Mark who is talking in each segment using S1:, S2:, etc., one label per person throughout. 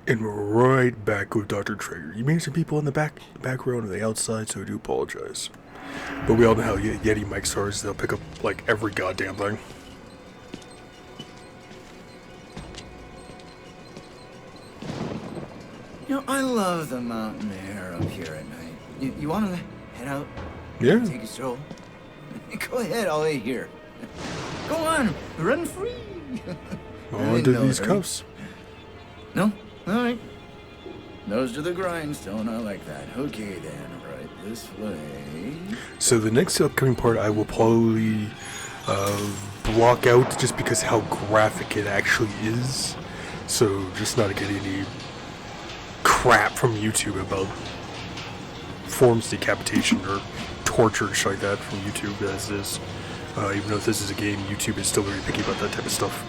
S1: And we're right back with Dr. Trager. You may have some people in the background or the outside, so I do apologize. But we all know how Yeti mics are, they'll pick up, like, every goddamn thing.
S2: You know, I love the mountain air up here at night. You want to head out?
S1: Yeah.
S2: Take a stroll? Go ahead, I'll wait here. Go on, run free.
S1: On to these cuffs.
S2: No? Alright. Nose to the grindstone, I like that. Okay then, right this way.
S1: So the next upcoming part I will probably block out just because how graphic it actually is. So just not to get any crap from YouTube about forms decapitation or torture and shit like that from YouTube as is. Even though this is a game, YouTube is still very picky about that type of stuff.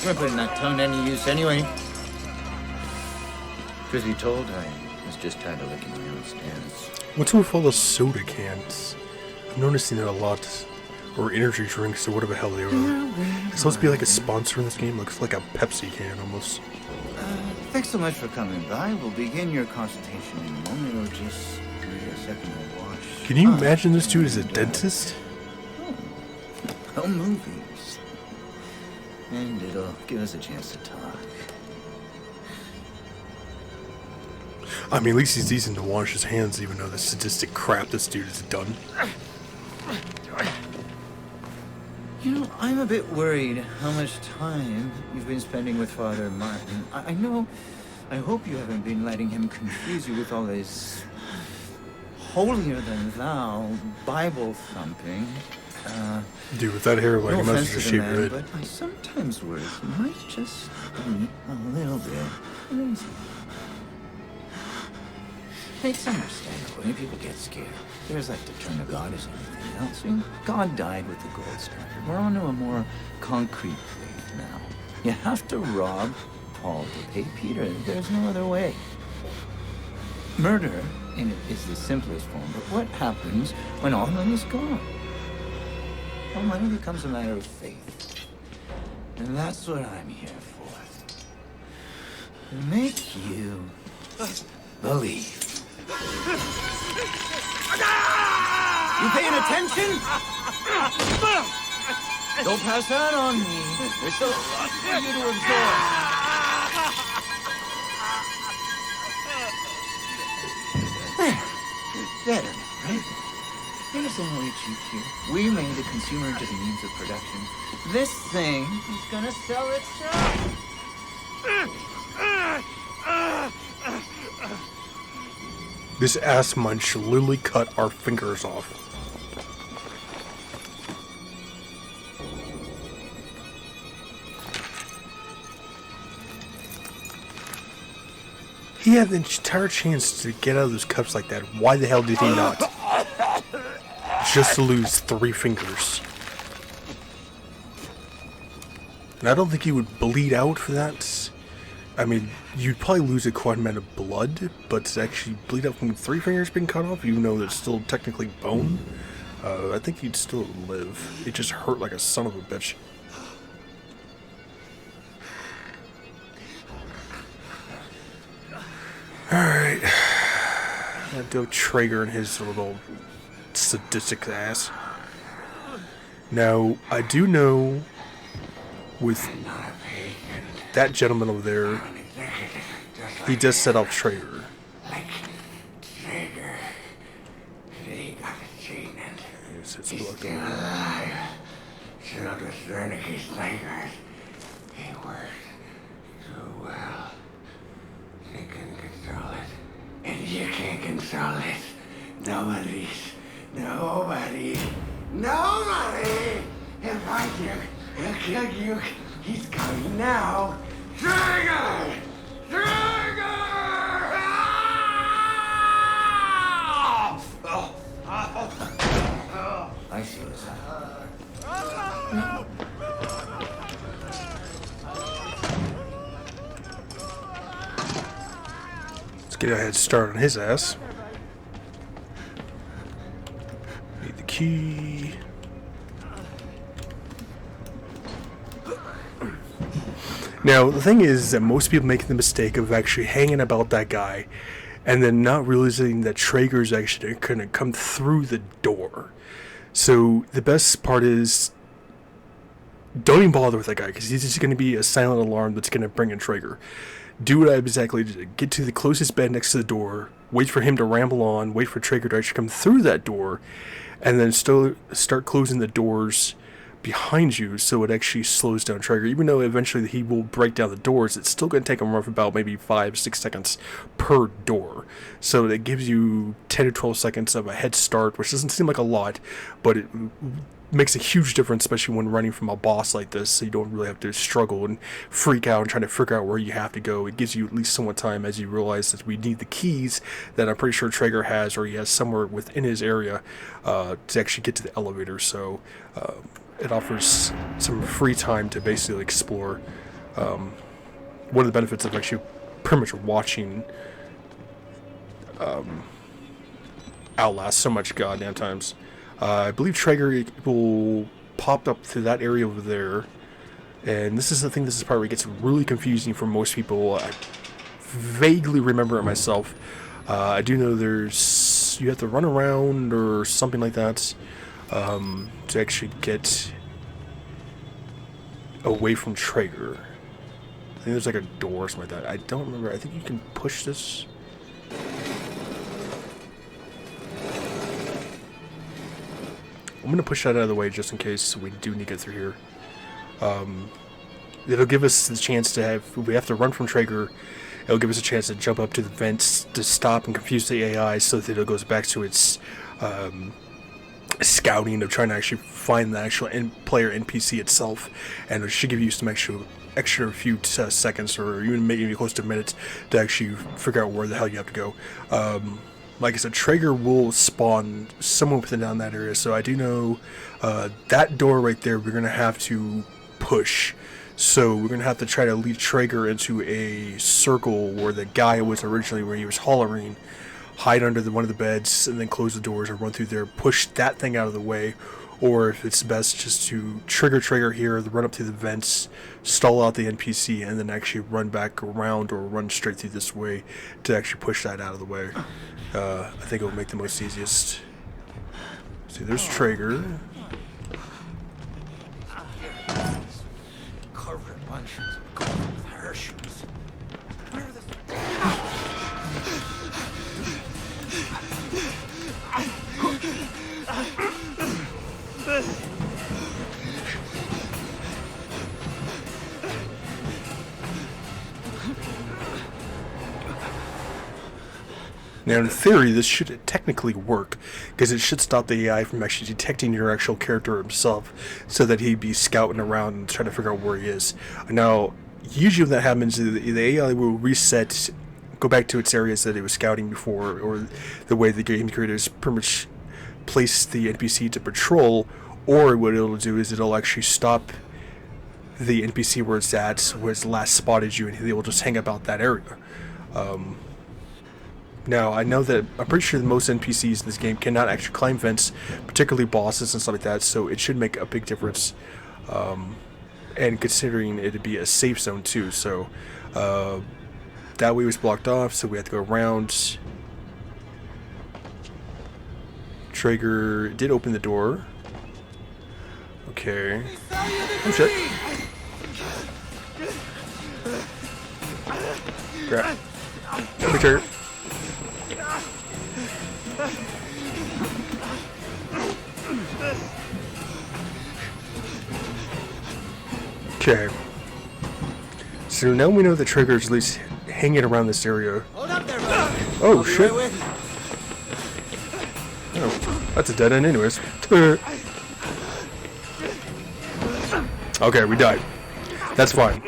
S2: We're putting that tongue to any use anyway. Truth be told, I was just tired of licking my own stance.
S1: What's with all the soda cans? I'm noticing that a lot. Or energy drinks or whatever the hell they are. It's supposed to be like a sponsor in this game. Looks like a Pepsi can almost.
S2: Thanks so much for coming by. We'll begin your consultation in a moment. Or just give me a second to wash.
S1: Can you imagine this dude as a dentist?
S2: Oh, movies. And it'll give us a chance to talk.
S1: I mean, at least he's decent to wash his hands, even though the sadistic crap this dude has done.
S2: You know, I'm a bit worried how much time you've been spending with Father Martin. I hope you haven't been letting him confuse you with all his holier-than-thou Bible thumping.
S1: Dude, with that hair, like,
S2: No
S1: he must
S2: offense
S1: have
S2: to
S1: just
S2: the
S1: shaved
S2: man,
S1: your
S2: but
S1: head.
S2: I sometimes worry he might just be a little bit crazy. It's understandable when people get scared. There's like to turn to God as anything else. I mean, God died with the gold standard. We're on to a more concrete faith now. You have to rob Paul to pay Peter. There's no other way. Murder is the simplest form, but what happens when all money's gone? Well, money becomes a matter of faith. And that's what I'm here for. To make you believe. You paying attention? Don't pass that on me. There's still a lot for you to absorb. There. Better, right? Things don't really cheap here. We made the consumer into the means of production. This thing is gonna sell itself.
S1: This ass munch literally cut our fingers off. He had the entire chance to get out of those cups like that. Why the hell did he not? Just to lose 3 fingers. And I don't think he would bleed out for that. I mean, you'd probably lose a quite amount of blood, but to actually bleed out from 3 fingers being cut off, even though it's still technically bone, I think he'd still live. It just hurt like a son of a bitch. Alright. That dope Trager and his little sadistic ass. Now, I do know with that gentleman over there, he does set up Trager.
S3: Trager. He got a treatment.
S1: He's
S3: He's still alive. Still the Wernicke's Lakers. He worked so well. They can control it. And you can't control it. Nobody. He'll find you. He'll kill you. He's coming now. Trager! Trager!
S2: I see what's happening.
S1: get a head start on his ass. Need the key. Now, the thing is that most people make the mistake of actually hanging about that guy and then not realizing that Traeger's actually going to come through the door. So, the best part is don't even bother with that guy because he's just going to be a silent alarm that's going to bring in Traeger. Do what I exactly did. Get to the closest bed next to the door, wait for him to ramble on, wait for Traeger to actually come through that door, and then start closing the doors behind you so it actually slows down Traeger. Even though eventually he will break down the doors, it's still going to take him roughly about maybe 5-6 seconds per door. So it gives you 10 to 12 seconds of a head start, which doesn't seem like a lot, but it makes a huge difference, especially when running from a boss like this, so you don't really have to struggle and freak out and trying to figure out where you have to go. It gives you at least somewhat time as you realize that we need the keys that I'm pretty sure Traeger has, or he has somewhere within his area to actually get to the elevator. So it offers some free time to basically explore. One of the benefits of actually pretty much watching Outlast so much goddamn times. I believe Traeger will pop up through that area over there. And this is the thing, this is the part where it gets really confusing for most people. I vaguely remember it myself. I do know you have to run around or something like that to actually get away from Traeger. I think there's like a door or something like that. I don't remember. I think you can push this. I'm going to push that out of the way just in case we do need to get through here. It'll give us the chance to if we have to run from Traeger, it'll give us a chance to jump up to the vents to stop and confuse the AI so that it goes back to its scouting of trying to actually find the actual player NPC itself, and it should give you some extra few seconds or even maybe close to a minute to actually figure out where the hell you have to go. Like I said, Traeger will spawn somewhere within down that area, so I do know that door right there we're going to have to push. So we're going to have to try to lead Traeger into a circle where the guy was originally, where he was hollering, hide under one of the beds, and then close the doors or run through there, push that thing out of the way. Or if it's best just to trigger Traeger here, run up through the vents, stall out the NPC, and then actually run back around or run straight through this way to actually push that out of the way. I think it will make the most easiest. See, there's Traeger.
S2: Carver bunches of gold with her shoes. Where are the...
S1: Now, in theory, this should technically work, because it should stop the AI from actually detecting your actual character himself, so that he'd be scouting around and trying to figure out where he is. Now, usually when that happens, the AI will reset, go back to its areas that it was scouting before, or the way the game creators pretty much place the NPC to patrol, or what it'll do is it'll actually stop the NPC where it's at, where it's last spotted you, and they will just hang about that area. Now, I know that I'm pretty sure that most NPCs in this game cannot actually climb vents, particularly bosses and stuff like that, so it should make a big difference. And considering it to be a safe zone too, so that way was blocked off, so we had to go around. Traeger did open the door. Okay. Oh shit. Grab. Let me Traeger. Okay. So now we know the Traeger is at least hanging around this area.
S2: Hold up there, buddy.
S1: Oh shit. Oh, that's a dead end anyways. Okay, we died. That's fine.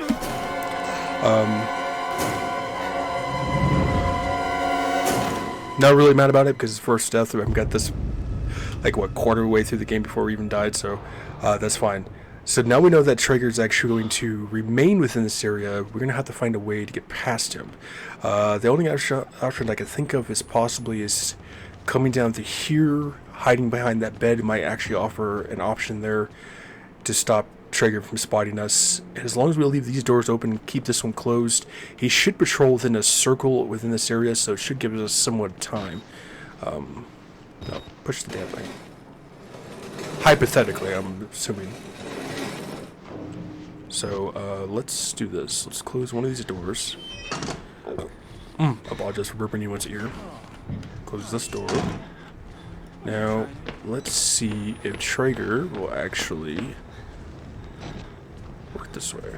S1: Not really mad about it because it's first death. I've got this like what quarter way through the game before we even died, so that's fine. So now we know that Trager's actually going to remain within this area. We're going to have to find a way to get past him. The only option I can think of is possibly is coming down to here, hiding behind that bed. It might actually offer an option there to stop Trager from spotting us. And as long as we leave these doors open and keep this one closed, he should patrol within a circle within this area, so it should give us somewhat of time. No, push the damn thing. Hypothetically, I'm assuming. So, let's do this. Let's close one of these doors. Apologize for burping you once a ear. Close this door. Now, let's see if Trager will actually work this way.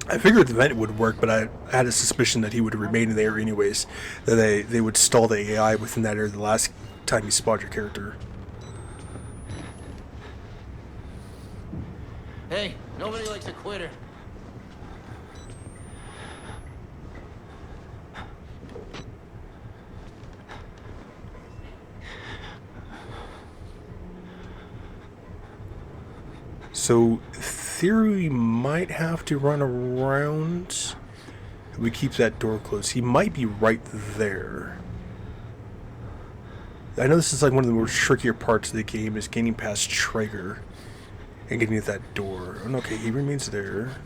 S1: I figured the vent would work, but I had a suspicion that he would remain in there anyways. That they would stall the AI within that area the last time you spot your character.
S2: Hey, nobody likes a quitter.
S1: So, theory might have to run around. If we keep that door closed. He might be right there. I know this is like one of the more trickier parts of the game is getting past Trager and getting to that door. Oh, okay, he remains there.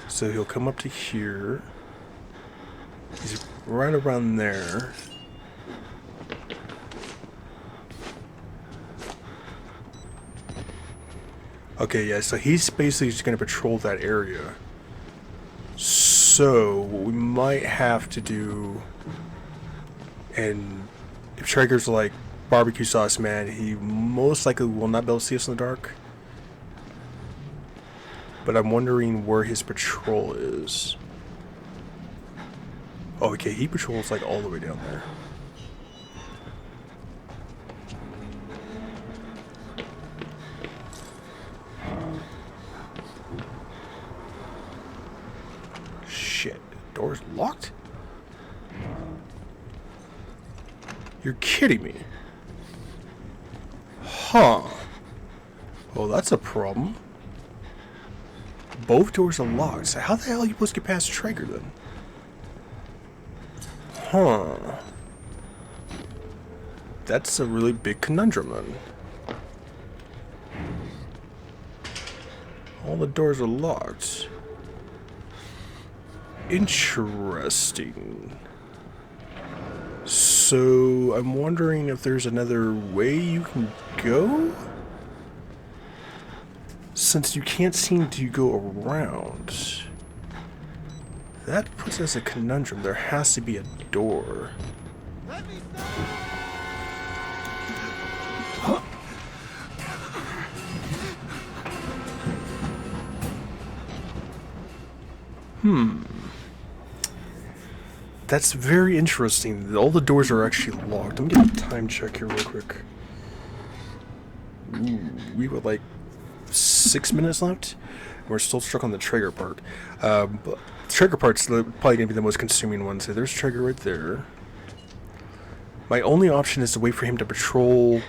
S1: So he'll come up to here. He's right around there. Okay, yeah, so he's basically just going to patrol that area. So, what we might have to do, and if Trager's like barbecue sauce man, he most likely will not be able to see us in the dark. But I'm wondering where his patrol is. Oh, okay, he patrols like all the way down there. Shit, door's locked? You're kidding me. Huh. Well, that's a problem. Both doors are locked. So how the hell are you supposed to get past Trager then? Huh. That's a really big conundrum then. All the doors are locked. Interesting. So, I'm wondering if there's another way you can go? Since you can't seem to go around. That puts us in a conundrum. There has to be a door. That's very interesting. All the doors are actually locked. Let me get a time check here real quick. Ooh, we were like 6 minutes left. We're still stuck on the Trager part. But the Trager part's probably going to be the most consuming one. So there's Trager right there. My only option is to wait for him to patrol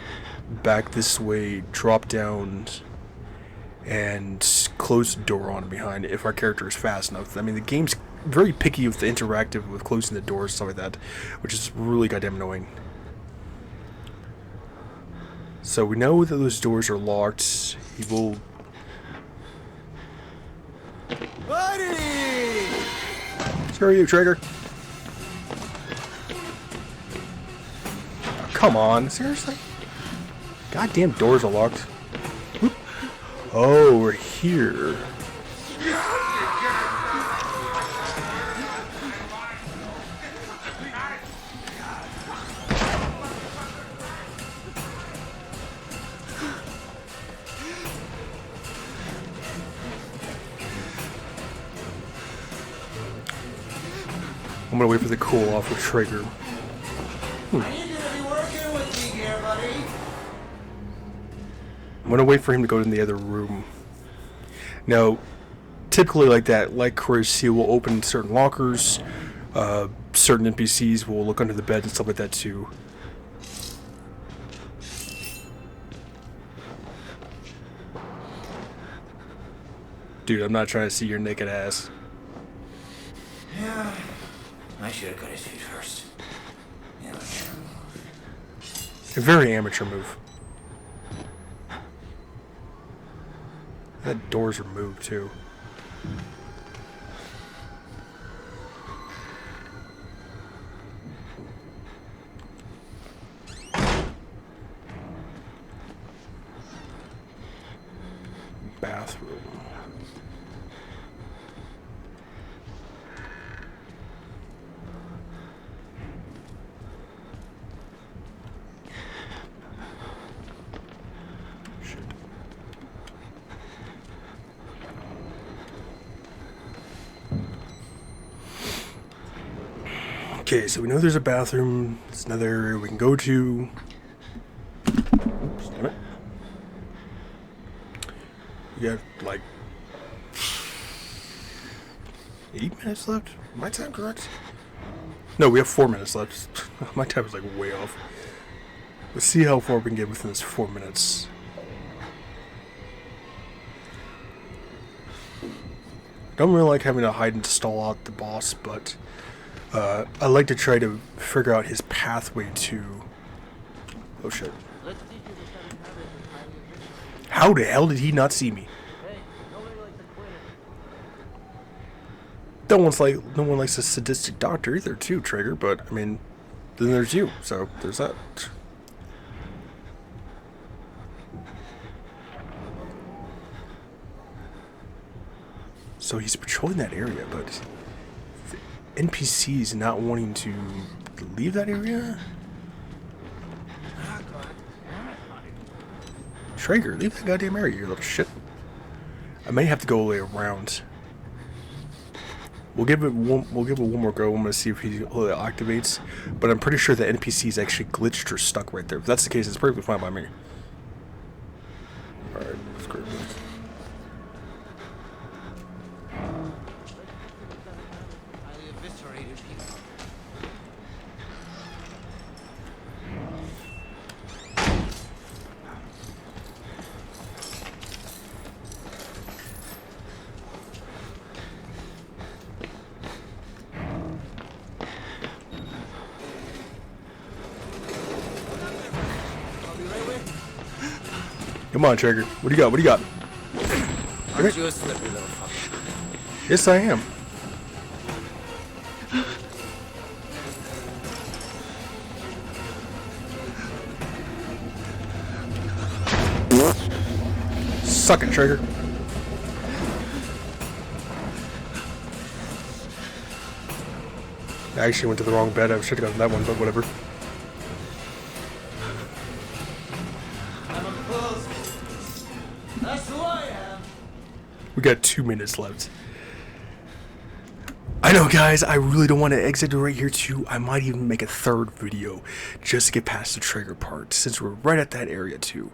S1: back this way, drop down, and close the door on behind if our character is fast enough. I mean, the game's very picky with the interactive, with closing the doors, stuff like that, which is really goddamn annoying. So we know that those doors are locked. He will...
S2: Buddy!
S1: Screw you, Trager. Oh, come on, seriously? Goddamn doors are locked. Whoop. Oh, we're here. I'm gonna wait for the cool off with Trager.
S3: Are you gonna be working with me here, buddy?
S1: I'm gonna wait for him to go in the other room. Now, typically like that, like Chris, he will open certain lockers. Certain NPCs will look under the bed and stuff like that too. Dude, I'm not trying to see your naked ass.
S2: Yeah, I should have cut his feet first. Yeah,
S1: A very amateur move. That door's removed too. Bathroom. Shit. Okay, so we know there's a bathroom. It's another area we can go to. Damn it. We got like 8 minutes left. My time correct? No, we have 4 minutes left. My time is like way off. Let's see how far we can get within this 4 minutes. Don't really like having to hide and stall out the boss, but I like to try to figure out his pathway to. Oh shit! How the hell did he not see me? No one likes a sadistic doctor either, too, Trager. But I mean, then there's you. So there's that. So he's patrolling that area, but the NPC's not wanting to leave that area. Trager, leave that goddamn area, you little shit. I may have to go all the way around. We'll give it one more go. I'm gonna see if he activates, but I'm pretty sure the NPC is actually glitched or stuck right there. If that's the case, it's perfectly fine by me. All right, let's go. Come on, Trager. What do you got? What do you got?
S2: Aren't you a slippery little fucker?
S1: Yes, I am. Suck it, Trager. I actually went to the wrong bed. I should have gotten that one, but whatever.
S2: That's who I am.
S1: We got 2 minutes left. I know, guys, I really don't want to exit right here too. I might even make a third video just to get past the trigger part, since we're right at that area too.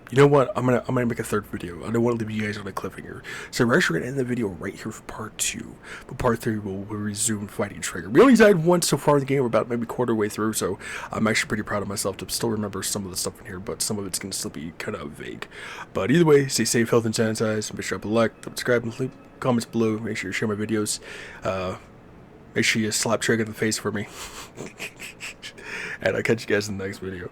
S1: You know what? I'm gonna make a third video. I don't want to leave you guys on a cliffhanger, so we're actually gonna end the video right here for part 2. But part 3 we'll resume fighting Trager. We only died once so far in the game. We're about maybe quarter way through, so I'm actually pretty proud of myself to still remember some of the stuff in here, but some of it's gonna still be kind of vague. But either way, stay safe, healthy, and sanitized. Make sure to like, subscribe, and leave comments below. Make sure you share my videos. Make sure you slap Trager in the face for me. And I'll catch you guys in the next video.